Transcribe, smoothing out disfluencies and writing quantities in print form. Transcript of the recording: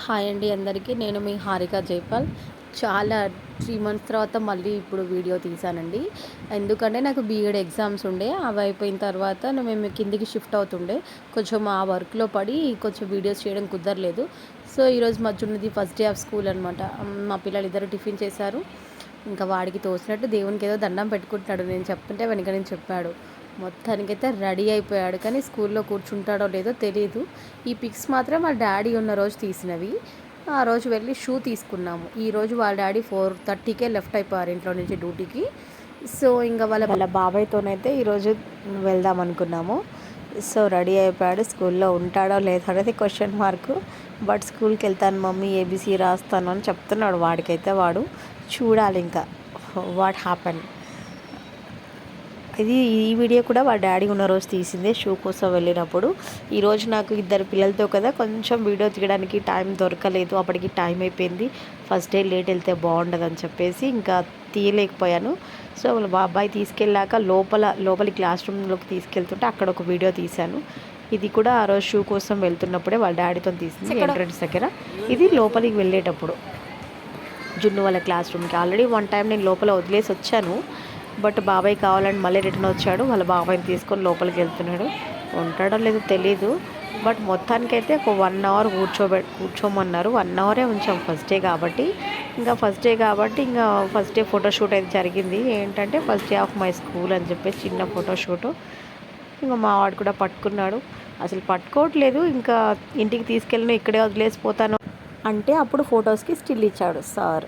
Hi అండి అందరికీ. నేను మీ హారిక జైపాల్. చాలా 3 మంత్స్ తర్వాత మళ్ళీ ఇప్పుడు వీడియో తీశానండి. ఎందుకంటే నాకు బీఎడ్ ఎగ్జామ్స్ ఉండే. అవి అయిపోయిన తర్వాత మేము కిందికి షిఫ్ట్ అవుతుండే. కొంచెం ఆ వర్క్‌లో పడి కొంచెం వీడియోస్ చేయడం కుదరలేదు. సో, ఈరోజు మా జున్నుది ఫస్ట్ డే ఆఫ్ స్కూల్ అనమాట. మా పిల్లలిద్దరూ టిఫిన్ చేశారు. ఇంకా వాడికి తోచినట్టు దేవునికి ఏదో దండం పెట్టుకుంటున్నాడు. నేను చెప్తుంటే వెనక నుంచి చెప్పాడు. మొత్తానికైతే రెడీ అయిపోయాడు. కానీ స్కూల్లో కూర్చుంటాడో లేదో తెలీదు. ఈ పిక్స్ మాత్రం వాళ్ళ డాడీ ఉన్న రోజు తీసినవి. ఆ రోజు వెళ్ళి షూ తీసుకున్నాము. ఈరోజు వాళ్ళ డాడీ 4:30కే లెఫ్ట్ అయిపోయారు ఇంట్లో నుంచి డ్యూటీకి. సో, ఇంకా వాళ్ళ బాబాయ్తోనైతే ఈరోజు వెళ్దాం అనుకున్నాము. సో, రెడీ అయిపోయాడు. స్కూల్లో ఉంటాడో లేదో అనేది క్వశ్చన్ మార్కు. బట్ స్కూల్కి వెళ్తాను మమ్మీ, ఏబీసీ రాస్తాను అని చెప్తున్నాడు. వాడికైతే వాడు చూడాలి ఇంకా వాట్ హ్యాపెన్. ఈ వీడియో కూడా వాళ్ళ డాడీ ఉన్న రోజు తీసిందే, షూ కోసం వెళ్ళినప్పుడు. ఈరోజు నాకు ఇద్దరు పిల్లలతో కదా కొంచెం వీడియో తీయడానికి టైం దొరకలేదు. అప్పటికి టైం అయిపోయింది. ఫస్ట్ డే లేట్ వెళ్తే బాగుండదని చెప్పేసి ఇంకా తీయలేకపోయాను. సో, వాళ్ళ బాబాయ్ తీసుకెళ్ళాక లోపలి క్లాస్ రూమ్లోకి తీసుకెళ్తుంటే అక్కడ ఒక వీడియో తీశాను. ఇది కూడా ఆ రోజు షూ కోసం వెళ్తున్నప్పుడే వాళ్ళ డాడీతో తీసింది, ఎంట్రన్స్ దగ్గర. ఇది లోపలికి వెళ్ళేటప్పుడు జున్ను వాళ్ళ క్లాస్ రూమ్కి. ఆల్రెడీ వన్ టైం నేను లోపల వదిలేసి వచ్చాను. బట్ బాబాయ్ కావాలని మళ్ళీ రిటర్న్ వచ్చాడు. వాళ్ళ బాబాయ్ని తీసుకొని లోపలికి వెళ్తున్నాడు. ఉంటాడో లేదో తెలీదు. బట్ మొత్తానికైతే ఒక 1 అవర్ కూర్చోమన్నారు. 1 అవరే ఉంచాం ఫస్ట్ డే కాబట్టి. ఇంకా ఫస్ట్ డే ఫోటోషూట్ అయితే జరిగింది. ఏంటంటే first day of my school అని చెప్పేసి చిన్న ఫోటోషూటు. ఇంకా మా వాడు కూడా పట్టుకున్నాడు. అసలు పట్టుకోవట్లేదు. ఇంకా ఇంటికి తీసుకెళ్ళిన ఇక్కడే వదిలేసిపోతాను అంటే అప్పుడు ఫొటోస్కి స్టిల్ ఇచ్చాడు సార్.